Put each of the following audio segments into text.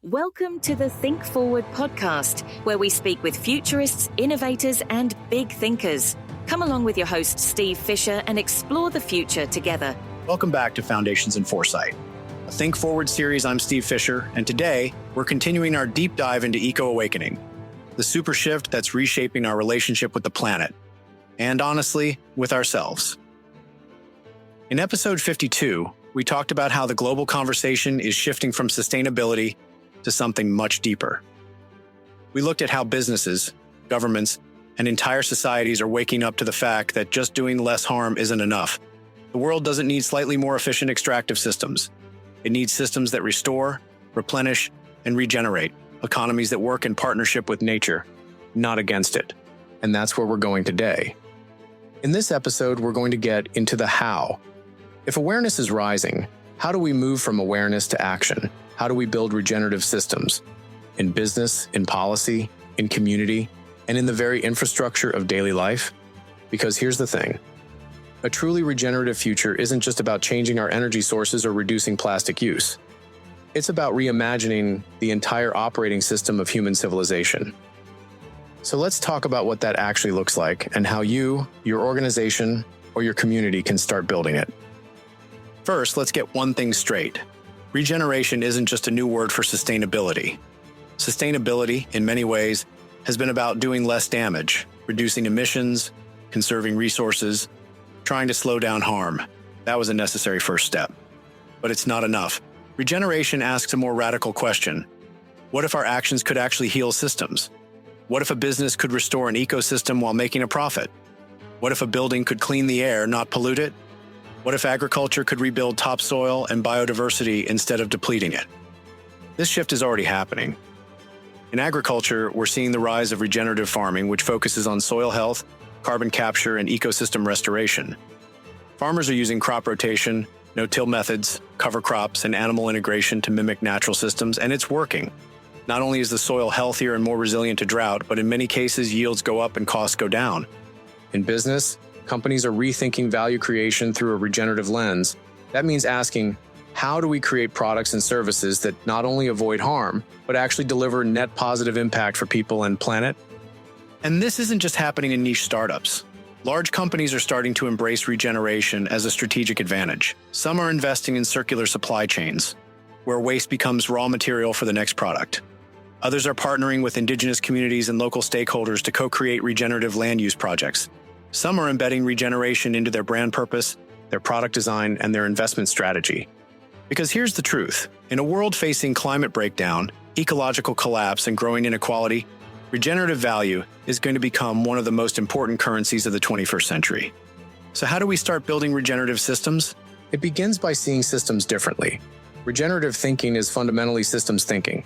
Welcome to the Think Forward podcast, where we speak with futurists, innovators, and big thinkers. Come along with your host, Steve Fisher, and explore the future together. Welcome back to Foundations in Foresight, a Think Forward series. I'm Steve Fisher, and today we're continuing our deep dive into EcoAwakening, the supershift that's reshaping our relationship with the planet, and honestly, with ourselves. In episode 52, we talked about how the global conversation is shifting from sustainability to something much deeper. We looked at how businesses, governments, and entire societies are waking up to the fact that just doing less harm isn't enough. The world doesn't need slightly more efficient extractive systems. It needs systems that restore, replenish, and regenerate, economies that work in partnership with nature, not against it. And that's where we're going today. In this episode, we're going to get into the how. If awareness is rising, how do we move from awareness to action? How do we build regenerative systems in business, in policy, in community, and in the very infrastructure of daily life? Because here's the thing. A truly regenerative future isn't just about changing our energy sources or reducing plastic use. It's about reimagining the entire operating system of human civilization. So let's talk about what that actually looks like and how you, your organization, or your community can start building it. First, let's get one thing straight. Regeneration isn't just a new word for sustainability. Sustainability, in many ways, has been about doing less damage, reducing emissions, conserving resources, trying to slow down harm. That was a necessary first step. But it's not enough. Regeneration asks a more radical question. What if our actions could actually heal systems? What if a business could restore an ecosystem while making a profit? What if a building could clean the air, not pollute it? What if agriculture could rebuild topsoil and biodiversity instead of depleting it? This shift is already happening. In agriculture, we're seeing the rise of regenerative farming, which focuses on soil health, carbon capture, and ecosystem restoration. Farmers are using crop rotation, no-till methods, cover crops, and animal integration to mimic natural systems, and it's working. Not only is the soil healthier and more resilient to drought, but in many cases, yields go up and costs go down. In business, companies are rethinking value creation through a regenerative lens. That means asking, how do we create products and services that not only avoid harm, but actually deliver net positive impact for people and planet? And this isn't just happening in niche startups. Large companies are starting to embrace regeneration as a strategic advantage. Some are investing in circular supply chains, where waste becomes raw material for the next product. Others are partnering with indigenous communities and local stakeholders to co-create regenerative land use projects. Some are embedding regeneration into their brand purpose, their product design, and their investment strategy. Because here's the truth. In a world facing climate breakdown, ecological collapse, and growing inequality, regenerative value is going to become one of the most important currencies of the 21st century. So how do we start building regenerative systems? It begins by seeing systems differently. Regenerative thinking is fundamentally systems thinking.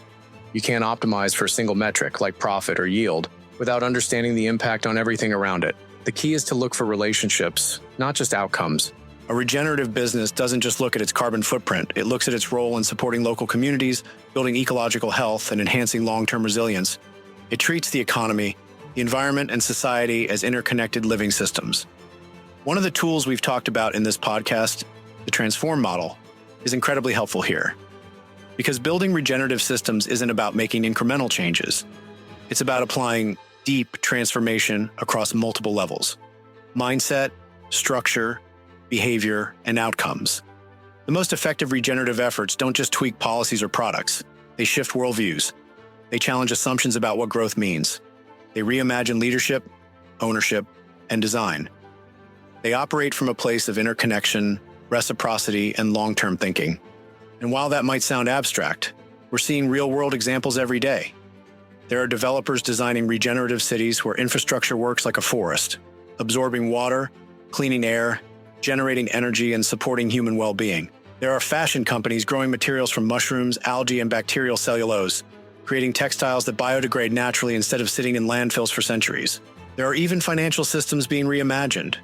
You can't optimize for a single metric like profit or yield without understanding the impact on everything around it. The key is to look for relationships, not just outcomes. A regenerative business doesn't just look at its carbon footprint. It looks at its role in supporting local communities, building ecological health, and enhancing long-term resilience. It treats the economy, the environment, and society as interconnected living systems. One of the tools we've talked about in this podcast, the transform model, is incredibly helpful here. Because building regenerative systems isn't about making incremental changes. It's about applying deep transformation across multiple levels: mindset, structure, behavior, and outcomes. The most effective regenerative efforts don't just tweak policies or products. They shift worldviews. They challenge assumptions about what growth means. They reimagine leadership, ownership, and design. They operate from a place of interconnection, reciprocity, and long-term thinking. And while that might sound abstract, we're seeing real-world examples every day. There are developers designing regenerative cities where infrastructure works like a forest, absorbing water, cleaning air, generating energy, and supporting human well-being. There are fashion companies growing materials from mushrooms, algae, and bacterial cellulose, creating textiles that biodegrade naturally instead of sitting in landfills for centuries. There are even financial systems being reimagined.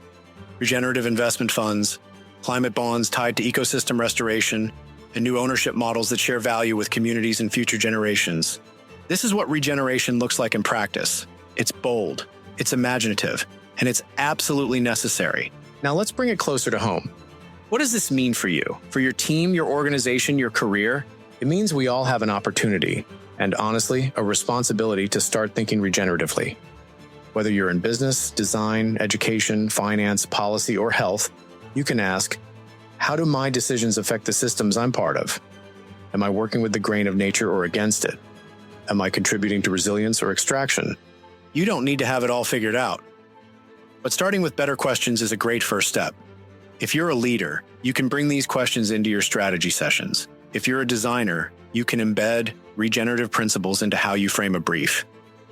Regenerative investment funds, climate bonds tied to ecosystem restoration, and new ownership models that share value with communities and future generations. This is what regeneration looks like in practice. It's bold, it's imaginative, and it's absolutely necessary. Now let's bring it closer to home. What does this mean for you, for your team, your organization, your career? It means we all have an opportunity, and honestly, a responsibility to start thinking regeneratively. Whether you're in business, design, education, finance, policy, or health, you can ask, how do my decisions affect the systems I'm part of? Am I working with the grain of nature or against it? Am I contributing to resilience or extraction? You don't need to have it all figured out. But starting with better questions is a great first step. If you're a leader, you can bring these questions into your strategy sessions. If you're a designer, you can embed regenerative principles into how you frame a brief.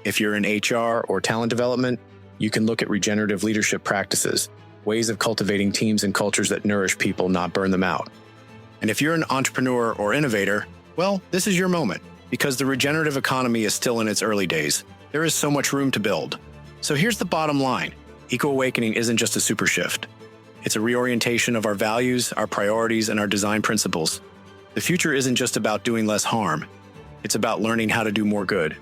If you're in HR or talent development, you can look at regenerative leadership practices, ways of cultivating teams and cultures that nourish people, not burn them out. And if you're an entrepreneur or innovator, well, this is your moment, because the regenerative economy is still in its early days. There is so much room to build. So here's the bottom line. EcoAwakening isn't just a super shift. It's a reorientation of our values, our priorities, and our design principles. The future isn't just about doing less harm. It's about learning how to do more good.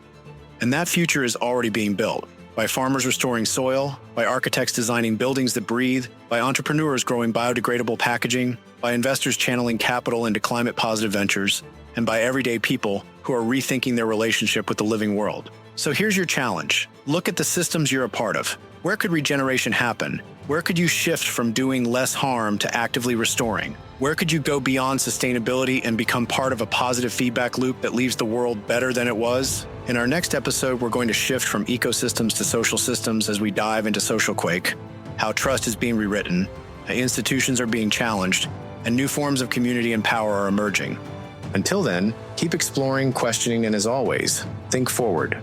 And that future is already being built by farmers restoring soil, by architects designing buildings that breathe, by entrepreneurs growing biodegradable packaging, by investors channeling capital into climate-positive ventures, and by everyday people who are rethinking their relationship with the living world. So here's your challenge. Look at the systems you're a part of. Where could regeneration happen? Where could you shift from doing less harm to actively restoring? Where could you go beyond sustainability and become part of a positive feedback loop that leaves the world better than it was? In our next episode, we're going to shift from ecosystems to social systems as we dive into social quake, how trust is being rewritten, how institutions are being challenged, and new forms of community and power are emerging. Until then, keep exploring, questioning, and as always, think forward.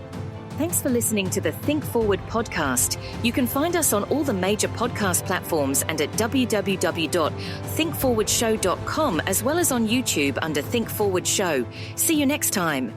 Thanks for listening to the Think Forward podcast. You can find us on all the major podcast platforms and at www.thinkforwardshow.com, as well as on YouTube under Think Forward Show. See you next time.